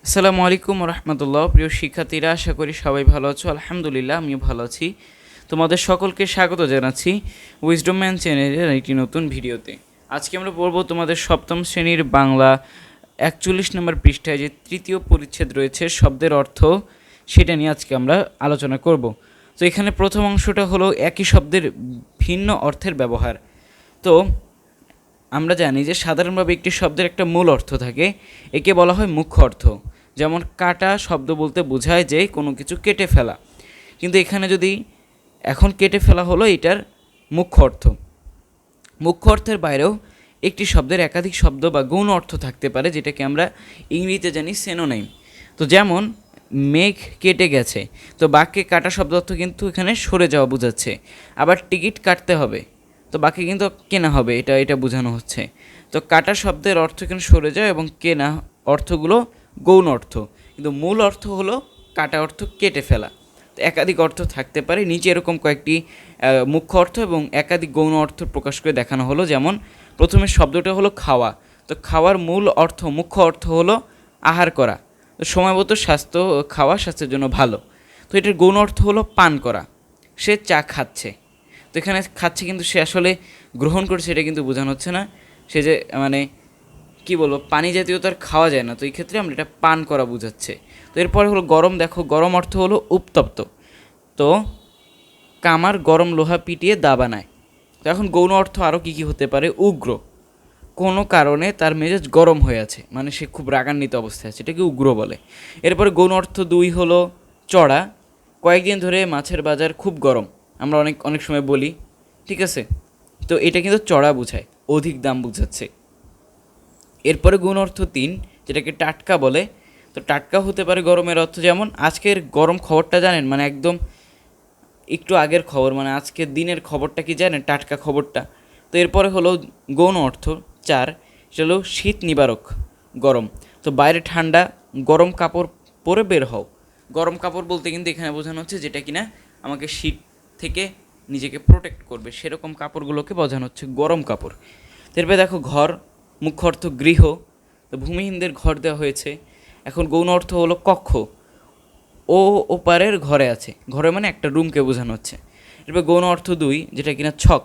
আসসালামু আলাইকুম রহমতুল্লাহ। প্রিয় শিক্ষার্থীরা, আশা করি সবাই ভালো আছো। আলহামদুলিল্লাহ, আমিও ভালো আছি। তোমাদের সকলকে স্বাগত জানাচ্ছি উইজডম ম্যান চ্যানেলের একটি নতুন ভিডিওতে। আজকে আমরা পড়ব তোমাদের সপ্তম শ্রেণীর বাংলা 41 নম্বর পৃষ্ঠায় যে তৃতীয় পরিচ্ছেদ রয়েছে শব্দের অর্থ, সেটা নিয়ে আজকে আমরা আলোচনা করব। তো এখানে প্রথম অংশটা হলো একই শব্দের ভিন্ন অর্থের ব্যবহার। তো আমরা জানি যে সাধারণভাবে একটি শব্দের একটা মূল অর্থ থাকে, একে বলা হয় মুখ্য অর্থ। যেমন কাটা শব্দ বলতে বোঝায় যে কোনো কিছু কেটে ফেলা, কিন্তু এখানে যদি এখন কেটে ফেলা হলো এটার মুখ্য অর্থ। মুখ্য অর্থের বাইরেও একটি শব্দের একাধিক শব্দ বা গৌণ অর্থ থাকতে পারে, যেটাকে আমরা ইংরেজিতে জানি সিনোনিম। তো যেমন মেঘ কেটে গেছে, তো বাক্যে কাটা শব্দ অর্থ কিন্তু এখানে সরে যাওয়া বোঝাচ্ছে। আবার টিকিট কাটতে হবে, তো বাকি কিন্তু কেনা হবে, এটা বোঝানো হচ্ছে। তো কাটা শব্দের অর্থ এখানে সরে যায় এবং কেনা অর্থগুলো গৌণ অর্থ, কিন্তু মূল অর্থ হলো কাটা অর্থ কেটে ফেলা। তো একাধিক অর্থ থাকতে পারে। নিচে এরকম কয়েকটি মুখ্য অর্থ এবং একাধিক গৌণ অর্থ প্রকাশ করে দেখানো হলো। যেমন প্রথমে শব্দটা হলো খাওয়া, তো খাওয়ার মূল অর্থ, মুখ্য অর্থ হলো আহার করা। তো সময়মতো খাওয়া স্বাস্থ্যের জন্য ভালো। তো এটার গৌণ অর্থ হলো পান করা, সে চা খাচ্ছে। তো এখানে খাচ্ছে কিন্তু সে আসলে গ্রহণ করছে, এটা কিন্তু বোঝানো হচ্ছে না। সে যে মানে কী বলবো, পানি জাতীয় তো আর খাওয়া যায় না, তো এই ক্ষেত্রে আমরা এটা পান করা বোঝাচ্ছে। তো এরপরে হলো গরম। দেখো, গরম অর্থ হলো উত্তপ্ত। তো কামার গরম লোহা পিটিয়ে দা বানায়। তো এখন গৌণ অর্থ আরও কী কী হতে পারে? উগ্র, কোনো কারণে তার মেজাজ গরম হয়ে আছে, মানে সে খুব রাগান্বিত অবস্থায় আছে, এটাকে উগ্র বলে। এরপরে গৌণ অর্থ 2 হলো চড়া, কয়েকদিন ধরে মাছের বাজার খুব গরম, আমরা অনেক অনেক সময় বলি, ঠিক আছে? তো এটা কিন্তু চড়া বোঝায়, অধিক দাম বোঝাচ্ছে। এরপরে গুণ অর্থ 3, যেটাকে টাটকা বলে। তো টাটকা হতে পারে গরমের অর্থ, যেমন আজকের গরম খবরটা জানেন, মানে একদম একটু আগের খবর, মানে আজকের দিনের খবরটা কি জানেন, টাটকা খবরটা। তো এরপরে হলো গৌণ অর্থ 4, সেটা হলো শীত নিবারক, গরম। তো বাইরে ঠান্ডা, গরম কাপড় পরে বের হও। গরম কাপড় বলতে কিন্তু এখানে বোঝানো হচ্ছে যেটা কিনা আমাকে শীত থেকে নিজেকে প্রোটেক্ট করবে, সেরকম কাপড়গুলোকে বোঝানো হচ্ছে গরম কাপড়। এরপরে দেখো ঘর, মুখ্য অর্থ গৃহ, তো ভূমিহীনদের ঘর দেওয়া হয়েছে। এখন গৌণ অর্থ হলো কক্ষ, ও ওপারের ঘরে আছে, ঘরে মানে একটা রুমকে বোঝানো হচ্ছে। এরপর গৌণ অর্থ 2, যেটা কিনা ছক।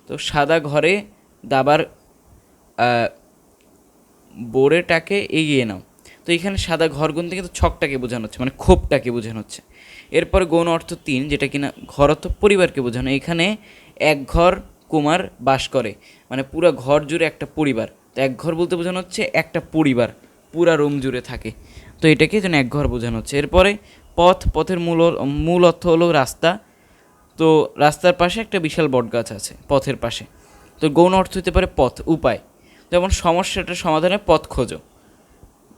তো সাদা ঘরে দাবার বোরেটাকে এগিয়ে নাও। তো এখানে সাদা ঘর গুনতে কিন্তু ছকটাকে বোঝানো হচ্ছে, মানে খোপটাকে বোঝানো হচ্ছে। এরপর গৌণ অর্থ 3, যেটা কিনা ঘর অর্থ পরিবারকে বোঝানো। এখানে এক ঘর কুমার বাস করে, মানে পুরো ঘর জুড়ে একটা পরিবার। তো এক ঘর বলতে বোঝানো হচ্ছে একটা পরিবার পুরা রুম জুড়ে থাকে, তো এটাকে যেন এক ঘর বোঝানো হচ্ছে। এরপরে পথ, পথের মূল অর্থ হলো রাস্তা। তো রাস্তার পাশে একটা বিশাল বটগাছ আছে পথের পাশে। তো গৌণ অর্থ হতে পারে পথ, উপায়। যেমন সমস্যাটা সমাধানের পথ খোঁজো,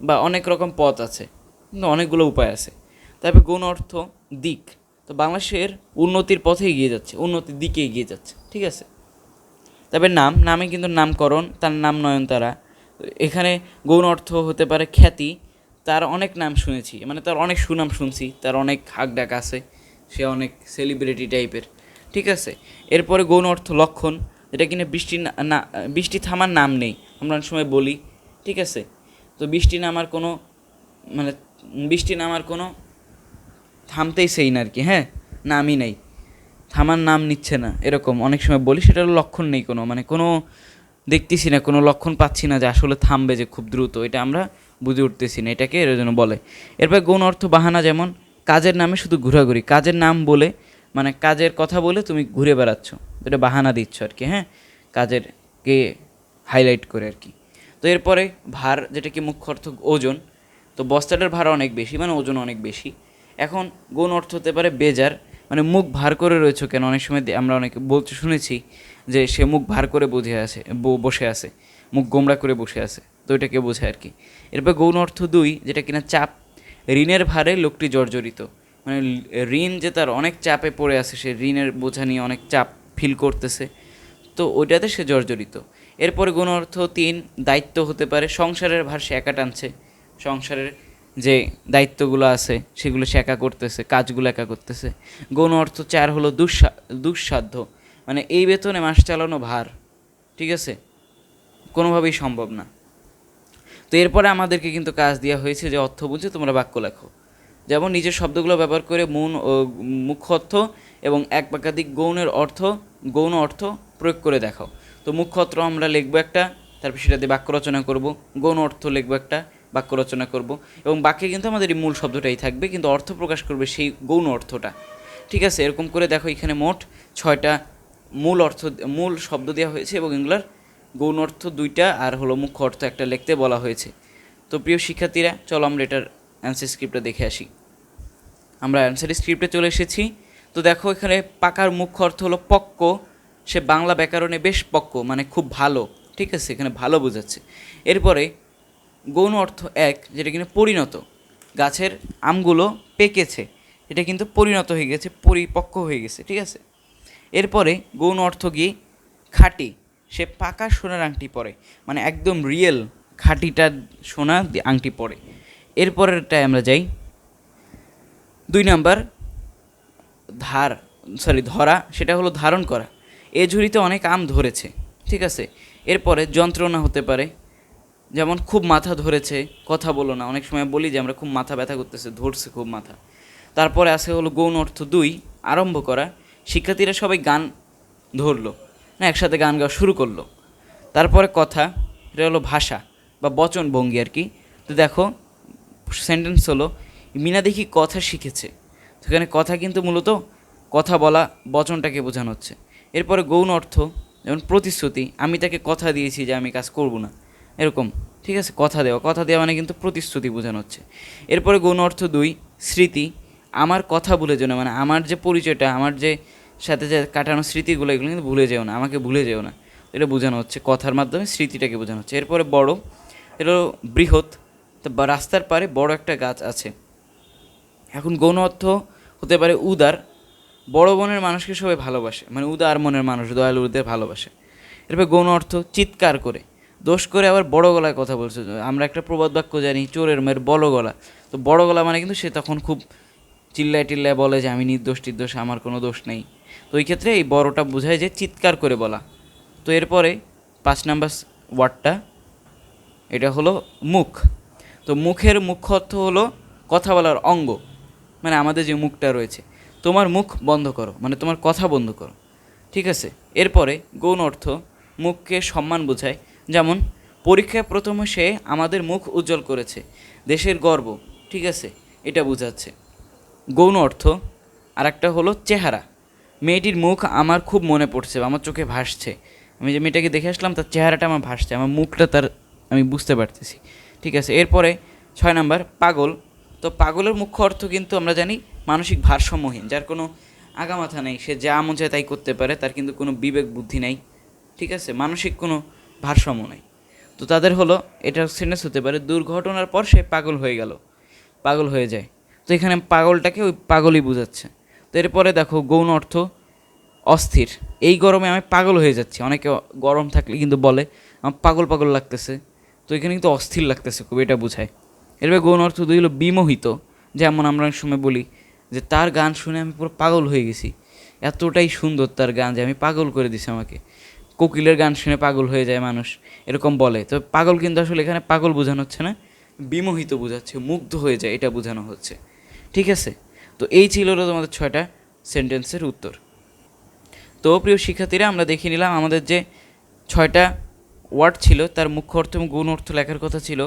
বা অনেক রকম পথ আছে, কিন্তু অনেকগুলো উপায় আছে। তারপরে গৌণ অর্থ দিক। তো বাংলাদেশের উন্নতির পথে এগিয়ে যাচ্ছে, উন্নতির দিকে এগিয়ে যাচ্ছে, ঠিক আছে? তবে নাম, নামে কিন্তু নামকরণ, তার নাম নয়নতারা। এখানে গৌণ অর্থ হতে পারে খ্যাতি, তার অনেক নাম শুনেছি, মানে তার অনেক সুনাম শুনছি, তার অনেক হাক ডাক আছে, সে অনেক সেলিব্রিটি টাইপের, ঠিক আছে? এরপরে গৌণ অর্থ লক্ষণ, যেটা কিনা বৃষ্টি থামার নাম নেই, আমরা অনেক সময় বলি, ঠিক আছে? তো মানে বৃষ্টি নামার কোনো থামতেই সেই না আর কি, হ্যাঁ, নামই নেই, থামার নাম নিচ্ছে না, এরকম অনেক সময় বলি। সেটার লক্ষণ নেই কোনো, মানে কোনো দেখতেছি না, কোনো লক্ষণ পাচ্ছি না যে আসলে থামবে যে খুব দ্রুত, এটা আমরা বুঝে উঠতেছি না, এটাকে এর জন্য বলে। এরপর গৌণ অর্থ বাহানা, যেমন কাজের নামে শুধু ঘোরাঘুরি, কাজের নাম বলে মানে কাজের কথা বলে তুমি ঘুরে বেড়াচ্ছ, এটা বাহানা দিচ্ছ আর কি, হ্যাঁ, কাজেরকে হাইলাইট করে আর কি। তো এরপরে ভার, যেটা কি মুখ্য অর্থ ওজন। তো বস্তাটার ভার অনেক বেশি, মানে ওজন অনেক বেশি। এখন গৌণ অর্থ হতে পারে বেজার, মানে মুখ ভার করে রয়েছে কেন, অনেক সময় আমরা অনেকে বলতে শুনেছি যে সে মুখ ভার করে বসে আছে, মুখ গোমড়া করে বসে আছে, তো এটাকে বোঝায় আর কি। এরপর গৌণ অর্থ 2, যেটা কিনা চাপ, ঋণের ভারে লোকটি জর্জরিত, মানে ঋণ যে তার অনেক চাপে পড়ে আছে, সে ঋণের বোঝা নিয়ে অনেক চাপ ফিল করতেছে, তো ওইটাতে সে জর্জরিত। এরপরে গৌণ অর্থ 3, দায়িত্ব হতে পারে, সংসারের ভার সে একা টানছে, সংসারের যে দায়িত্বগুলো আছে সেগুলো সে একা করতেছে, কাজগুলো একা করতেছে। গৌণ অর্থ 4 হলো দুঃসাধ্য, মানে এই বেতনে মাস চালানো ভার, ঠিক আছে, কোনোভাবেই সম্ভব না। তো তো এরপরে আমাদেরকে কিন্তু কাজ দেওয়া হয়েছে যে অর্থ বুঝে তোমরা বাক্য লেখো। যেমন নিজের শব্দগুলো ব্যবহার করে মুখ্য অর্থ এবং এক বা একাধিক গৌণ অর্থ প্রয়োগ করে দেখাও। তো মুখ্য অর্থ আমরা লিখবো একটা, তারপর সেটা দিয়ে বাক্য রচনা করব। গৌণ অর্থ লিখবো একটা, বাক্য রচনা করব। এবং বাক্যে কিন্তু আমাদের এই মূল শব্দটাই থাকবে, কিন্তু অর্থ প্রকাশ করবে সেই গৌণ অর্থটা। ঠিক আছে, এরকম করে দেখো এখানে মোট 6টা মূল শব্দ দেওয়া হয়েছে এবং এগুলোর গৌণ অর্থ 2টা আর হলো মুখ্য অর্থ একটা লিখতে বলা হয়েছে। তো প্রিয় শিক্ষার্থীরা, চলো আমরা এটার অ্যান্সার স্ক্রিপ্টটা দেখে আসি। আমরা অ্যান্সার স্ক্রিপ্টে চলে এসেছি। তো দেখো এখানে পাকার মুখ্য অর্থ হলো পক্ক, সে বাংলা ব্যাকরণে বেশ পক্ক, মানে খুব ভালো। ঠিক আছে, এখানে ভালো বোঝাচ্ছে। এরপরে গৌণ অর্থ 1, যেটা কিনা পরিণত, গাছের আমগুলো পেকেছে, এটা কিন্তু পরিণত হয়ে গেছে, পরিপক্ক হয়ে গেছে। ঠিক আছে, এরপরে গৌণ অর্থ কি খাঁটি, সে পাকা সোনার আংটি পরে, মানে একদম রিয়েল খাঁটিটা সোনা আংটি পরে। এরপরেরটায় আমরা যাই 2 নাম্বার ধরা, সেটা হলো ধারণ করা, এ ঝুড়িতে অনেক আম ধরেছে। ঠিক আছে, এরপরে যন্ত্রণা হতে পারে, যেমন খুব মাথা ধরেছে, কথা বলো না, অনেক সময় বলি যে আমরা খুব মাথা ব্যথা করতেছে, ধরছে খুব মাথা। তারপরে আসে হলো গৌণ অর্থ 2, আরম্ভ করা, শিক্ষার্থীরা সবাই গান ধরলো, না একসাথে গান গাওয়া শুরু করলো। তারপরে কথা, এটা হলো ভাষা বা বচন ভঙ্গি আর কি। তো দেখো সেন্টেন্স হলো মিনা দেখি কথা শিখেছে, সেখানে কথা কিন্তু মূলত কথা বলা বচনটাকে বোঝানো হচ্ছে। এরপরে গৌণ অর্থ, যেমন প্রতিশ্রুতি, আমি তাকে কথা দিয়েছি যে আমি কাজ করব না, এরকম। ঠিক আছে, কথা দেওয়া মানে কিন্তু প্রতিশ্রুতি বোঝানো হচ্ছে। এরপরে গৌণ অর্থ 2, স্মৃতি, আমার কথা ভুলে যেও না, মানে আমার যে পরিচয়টা, আমার যে সাথে যে কাটানো স্মৃতিগুলো, এগুলো কিন্তু ভুলে যেও না, আমাকে ভুলে যেও না, এটা বোঝানো হচ্ছে, কথার মাধ্যমে স্মৃতিটাকে বোঝানো হচ্ছে। এরপরে বড়, এটা বৃহৎ, বা রাস্তার পারে বড় একটা গাছ আছে। এখন গৌণ অর্থ হতে পারে উদার, বড় মনের মানুষকে সবাই ভালোবাসে, মানে উদার মনের মানুষ দয়ালুদের ভালোবাসে। এরপর গৌণ অর্থ চিৎকার করে, দোষ করে আবার বড় গলায় কথা বলছে। আমরা একটা প্রবাদ বাক্য জানি, চোরের মেয়ের বড় গলা। তো বড় গলা মানে কিন্তু সে তখন খুব চিল্লায় বলে যে আমি নির্দোষ, আমার কোনো দোষ নেই। তো ওই ক্ষেত্রে এই বড়টা বোঝায় যে চিৎকার করে বলা। তো এরপরে 5 নাম্বার ওয়ার্ডটা, এটা হলো মুখ। তো মুখের মুখ্য অর্থ হলো কথা বলার অঙ্গ, মানে আমাদের যে মুখটা রয়েছে। তোমার মুখ বন্ধ করো, মানে তোমার কথা বন্ধ করো। ঠিক আছে, এরপরে গৌণ অর্থ মুখকে সম্মান বোঝায়, যেমন পরীক্ষায় প্রথমে সে আমাদের মুখ উজ্জ্বল করেছে, দেশের গর্ব। ঠিক আছে, এটা বোঝাচ্ছে। গৌণ অর্থ আর একটা হলো চেহারা, মেয়েটির মুখ আমার খুব মনে পড়ছে, আমার চোখে ভাসছে, আমি যে মেয়েটাকে দেখে আসলাম তার চেহারাটা আমার ভাসছে, আমার মুখটা তার আমি বুঝতে পারতেছি। ঠিক আছে, এরপরে 6 নাম্বার পাগল। তো পাগলের মুখ্য অর্থ কিন্তু আমরা জানি মানসিক ভারসাম্যহীন, যার কোনো আগামাথা নেই, সে যা মন চায় তাই করতে পারে, তার কিন্তু কোনো বিবেক বুদ্ধি নেই। ঠিক আছে, মানসিক কোনো ভারসাম্য নেই। তো তাদের হলো এটা সেন্টেন্স হতে পারে দুর্ঘটনার পর সে পাগল হয়ে যায়। তো এখানে পাগলটাকে ওই পাগলই বোঝাচ্ছে। তো এরপরে দেখো গৌণ অর্থ অস্থির, এই গরমে আমি পাগল হয়ে যাচ্ছি, অনেকে গরম থাকলে কিন্তু বলে আমার পাগল লাগতেছে, তো এখানে কিন্তু অস্থির লাগতেছে খুব, এটা বোঝায়। এরপরে গৌণ অর্থ 2 হলো বিমোহিত, যেমন আমরা অনেক সময় বলি যে তার গান শুনে আমি পুরো পাগল হয়ে গেছি, এতটাই সুন্দর তার গান যে আমি পাগল করে দিছে আমাকে। কোকিলের গান শুনে পাগল হয়ে যায় মানুষ, এরকম বলে। তো পাগল কিন্তু আসলে এখানে পাগল বোঝানো হচ্ছে না, বিমোহিত বোঝাচ্ছে, মুগ্ধ হয়ে যায় এটা বোঝানো হচ্ছে। ঠিক আছে, তো এই ছিল তোমাদের 6টা সেন্টেন্সের উত্তর। তো প্রিয় শিক্ষার্থীরা, আমরা দেখে নিলাম আমাদের যে 6টা ওয়ার্ড ছিল তার মুখ্য অর্থ এবং গৌণ অর্থ লেখার কথা ছিল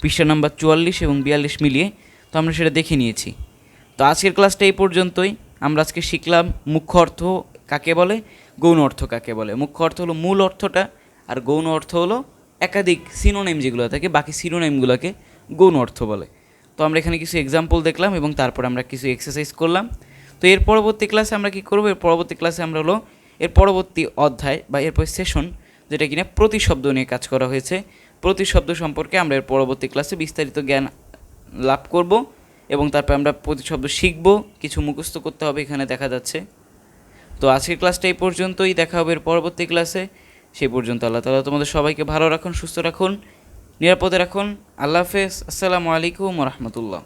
পৃষ্ঠা নাম্বার 44 এবং 42 মিলিয়ে। তো আমরা সেটা দেখে নিয়েছি। তো আজকের ক্লাসটা এই পর্যন্তই। আমরা আজকে শিখলাম মুখ্য অর্থ কাকে বলে, গৌণ অর্থ কাকে বলে। মুখ্য অর্থ হলো মূল অর্থটা, আর গৌণ অর্থ হলো একাধিক সিনোনিম যেগুলো থাকে, বাকি সিনোনিমগুলোকে গৌণ অর্থ বলে। তো আমরা এখানে কিছু এক্সাম্পল দেখলাম এবং তারপর আমরা কিছু এক্সারসাইজ করলাম। তো এর পরবর্তী ক্লাসে আমরা কী করবো, এর পরবর্তী ক্লাসে আমরা হলো এর পরবর্তী অধ্যায় বা এরপর সেশন, যেটা কিনা প্রতিশব্দ নিয়ে কাজ করা হয়েছে, প্রতিশব্দ সম্পর্কে আমরা এর পরবর্তী ক্লাসে বিস্তারিত জ্ঞান লাভ করব এবং তারপর আমরা প্রতিশব্দ শিখব, কিছু মুখস্থ করতে হবে এখানে দেখা যাচ্ছে। তো আজকের ক্লাসটা এই পর্যন্তই, দেখা হবে এর পরবর্তী ক্লাসে। সেই পর্যন্ত আল্লাহ তাআলা তোমাদের সবাইকে ভালো রাখুন, সুস্থ রাখুন, নিরাপদে রাখুন। আল্লাহ হাফেজ, আসসালামু আলাইকুম ওয়া রাহমাতুল্লাহ।